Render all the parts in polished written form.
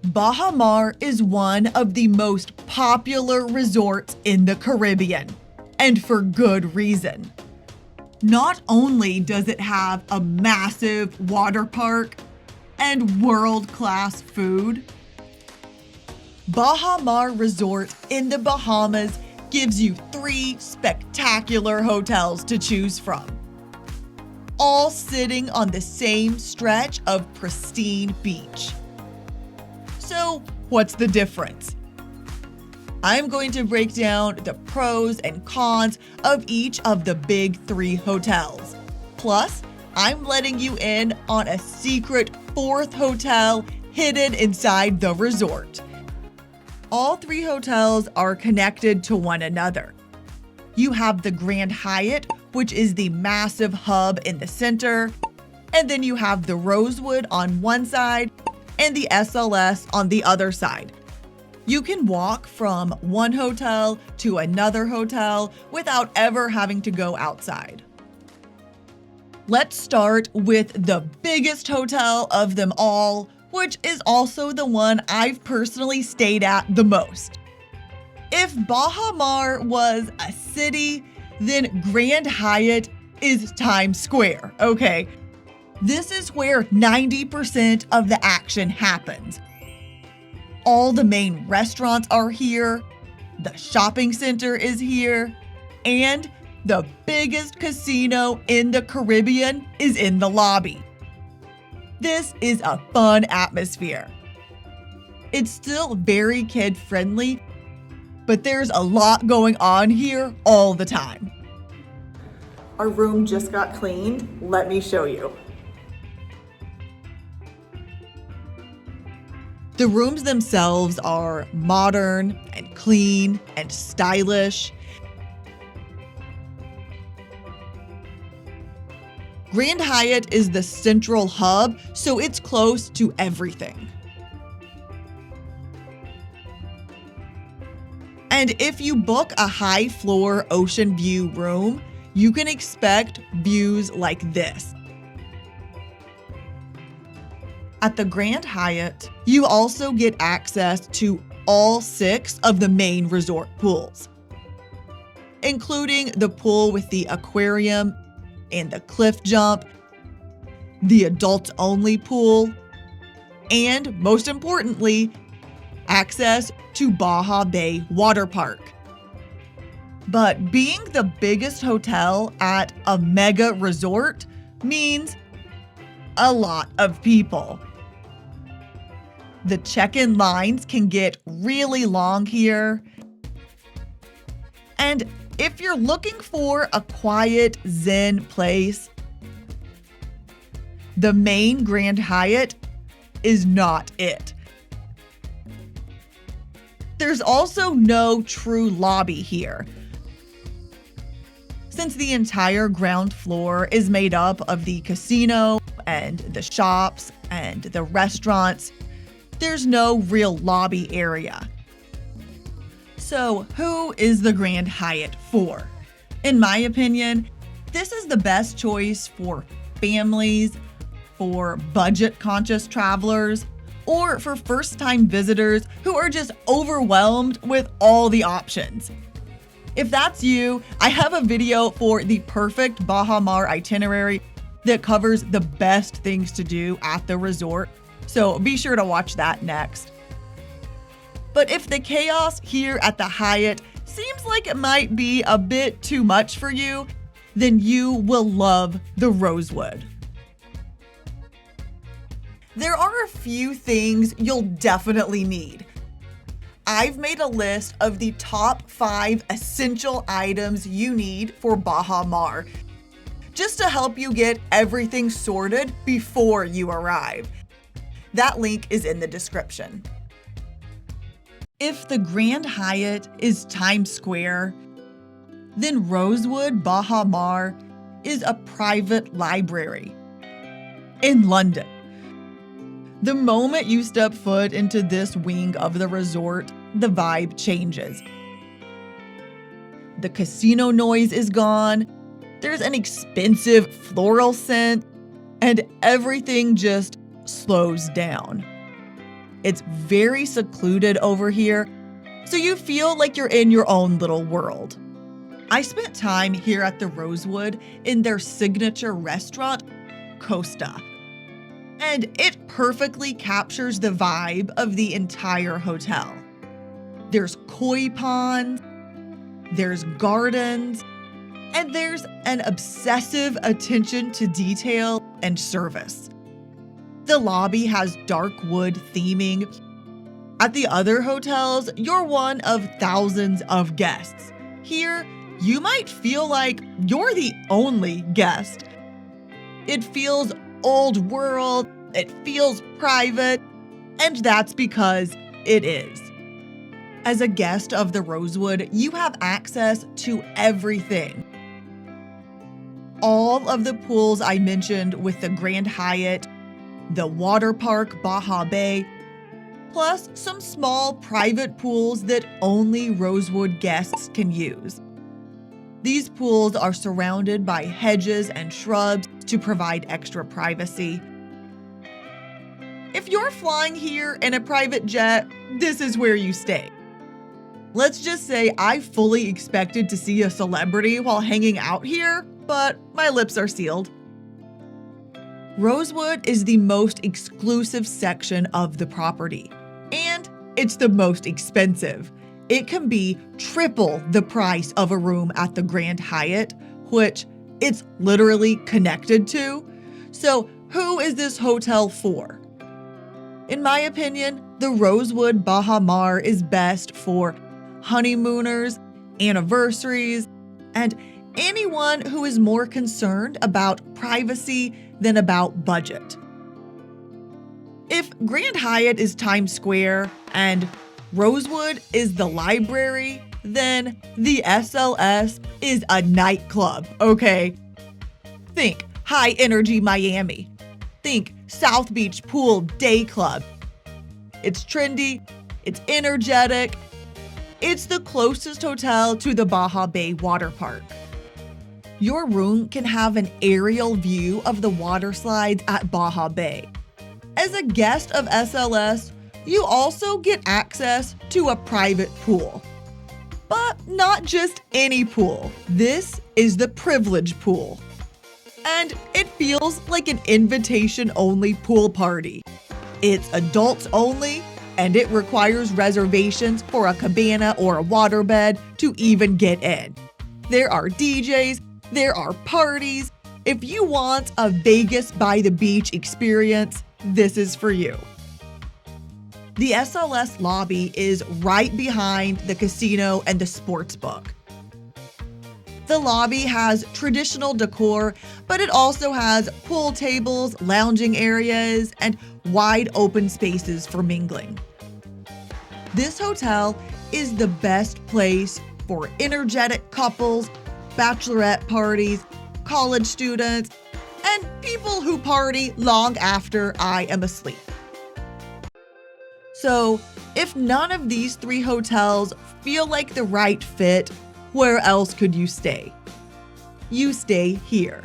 Baha Mar is one of the most popular resorts in the Caribbean, and for good reason. Not only does it have a massive water park and world-class food, Baha Mar Resort in the Bahamas gives you 3 spectacular hotels to choose from, all sitting on the same stretch of pristine beach. So, what's the difference? I'm going to break down the pros and cons of each of the big 3 hotels. Plus, I'm letting you in on a secret 4th hotel hidden inside the resort. All 3 hotels are connected to one another. You have the Grand Hyatt, which is the massive hub in the center, and then you have the Rosewood on one side and the SLS on the other side. You can walk from one hotel to another hotel without ever having to go outside. Let's start with the biggest hotel of them all, which is also the one I've personally stayed at the most. If Baha Mar was a city, then Grand Hyatt is Times Square, okay? This is where 90% of the action happens. All the main restaurants are here, the shopping center is here, and the biggest casino in the Caribbean is in the lobby. This is a fun atmosphere. It's still very kid-friendly, but there's a lot going on here all the time. Our room just got cleaned. Let me show you. The rooms themselves are modern and clean and stylish. Grand Hyatt is the central hub, so it's close to everything. And if you book a high-floor ocean view room, you can expect views like this. At the Grand Hyatt, you also get access to all 6 of the main resort pools, including the pool with the aquarium and the cliff jump, the adults-only pool, and most importantly, access to Baha Bay Water Park. But being the biggest hotel at a mega resort means a lot of people. The check-in lines can get really long here. And if you're looking for a quiet, zen place, the main Grand Hyatt is not it. There's also no true lobby here. Since the entire ground floor is made up of the casino and the shops and the restaurants, there's no real lobby area. So who is the Grand Hyatt for? In my opinion, this is the best choice for families, for budget-conscious travelers, or for first-time visitors who are just overwhelmed with all the options. If that's you, I have a video for the perfect Baha Mar itinerary that covers the best things to do at the resort, so be sure to watch that next. But if the chaos here at the Hyatt seems like it might be a bit too much for you, then you will love the Rosewood. There are a few things you'll definitely need. I've made a list of the top 5 essential items you need for Baha Mar, just to help you get everything sorted before you arrive. That link is in the description. If the Grand Hyatt is Times Square, then Rosewood Baha Mar is a private library in London. The moment you step foot into this wing of the resort, the vibe changes. The casino noise is gone, there's an expensive floral scent, and everything just slows down. It's very secluded over here, so you feel like you're in your own little world. I spent time here at the Rosewood in their signature restaurant, Costa, and it perfectly captures the vibe of the entire hotel. There's koi ponds, there's gardens, and there's an obsessive attention to detail and service. The lobby has dark wood theming. At the other hotels, you're one of thousands of guests. Here, you might feel like you're the only guest. It feels old world, it feels private, and that's because it is. As a guest of the Rosewood, you have access to everything. All of the pools I mentioned with the Grand Hyatt, the waterpark Baha Bay, plus some small private pools that only Rosewood guests can use. These pools are surrounded by hedges and shrubs to provide extra privacy. If you're flying here in a private jet, this is where you stay. Let's just say I fully expected to see a celebrity while hanging out here, but my lips are sealed. Rosewood is the most exclusive section of the property, and it's the most expensive. It can be triple the price of a room at the Grand Hyatt, which it's literally connected to. So who is this hotel for? In my opinion, the Rosewood Baha Mar is best for honeymooners, anniversaries, and anyone who is more concerned about privacy than about budget. If Grand Hyatt is Times Square and Rosewood is the library, then the SLS is a nightclub, okay? Think high energy Miami. Think South Beach Pool Day Club. It's trendy, it's energetic, it's the closest hotel to the Baha Bay water park. Your room can have an aerial view of the water slides at Baha Bay. As a guest of SLS, you also get access to a private pool. But not just any pool. This is the privilege pool. And it feels like an invitation-only pool party. It's adults only, and it requires reservations for a cabana or a waterbed to even get in. There are DJs, there are parties. If you want a Vegas by the beach experience, this is for you. The SLS lobby is right behind the casino and the sports book. The lobby has traditional decor, but it also has pool tables, lounging areas, and wide open spaces for mingling. This hotel is the best place for energetic couples, bachelorette parties, college students, and people who party long after I am asleep. So, if none of these 3 hotels feel like the right fit, where else could you stay? You stay here.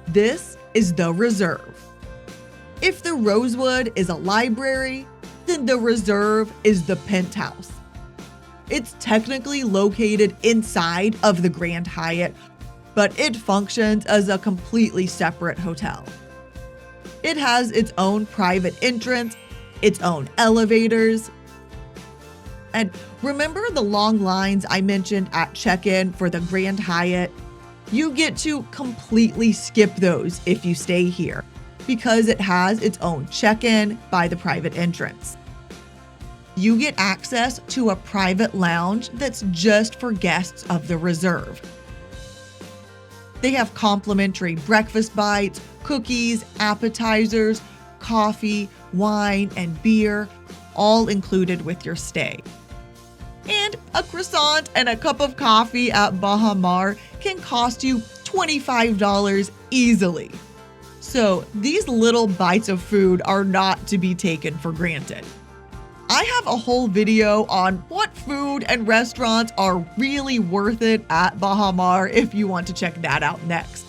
This is the Reserve. If the Rosewood is a library, then the Reserve is the penthouse. It's technically located inside of the Grand Hyatt, but it functions as a completely separate hotel. It has its own private entrance, its own elevators. And remember the long lines I mentioned at check-in for the Grand Hyatt? You get to completely skip those if you stay here because it has its own check-in by the private entrance. You get access to a private lounge that's just for guests of the Reserve. They have complimentary breakfast bites, cookies, appetizers, coffee, wine, and beer, all included with your stay. And a croissant and a cup of coffee at Baha Mar can cost you $25 easily. So these little bites of food are not to be taken for granted. I have a whole video on what food and restaurants are really worth it at Baha Mar if you want to check that out next.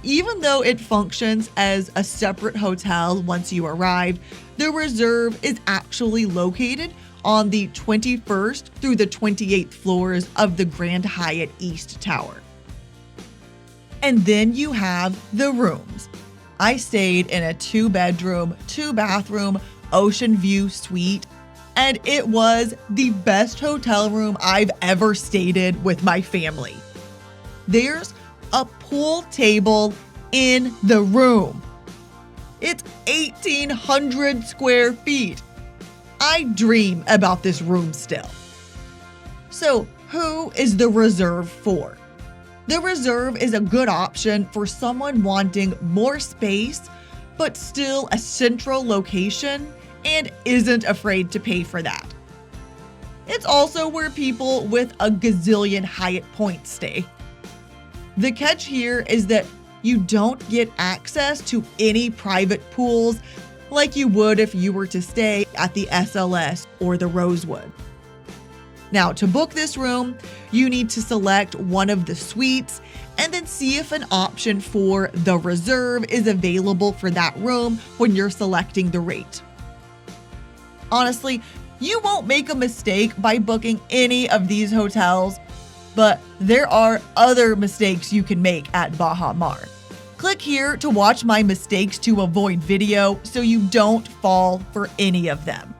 Even though it functions as a separate hotel once you arrive, The Reserve is actually located on the 21st through the 28th floors of the Grand Hyatt East Tower. And then you have the rooms. I stayed in a 2-bedroom, 2-bathroom, ocean view suite, and it was the best hotel room I've ever stayed in with my family. There's a pool table in the room. It's 1,800 square feet. I dream about this room still. So, who is the Reserve for? The Reserve is a good option for someone wanting more space, but still a central location and isn't afraid to pay for that. It's also where people with a gazillion Hyatt points stay. The catch here is that you don't get access to any private pools like you would if you were to stay at the SLS or the Rosewood. Now, to book this room, you need to select one of the suites and then see if an option for the Reserve is available for that room when you're selecting the rate. Honestly, you won't make a mistake by booking any of these hotels, but there are other mistakes you can make at Baha Mar. Click here to watch my mistakes to avoid video so you don't fall for any of them.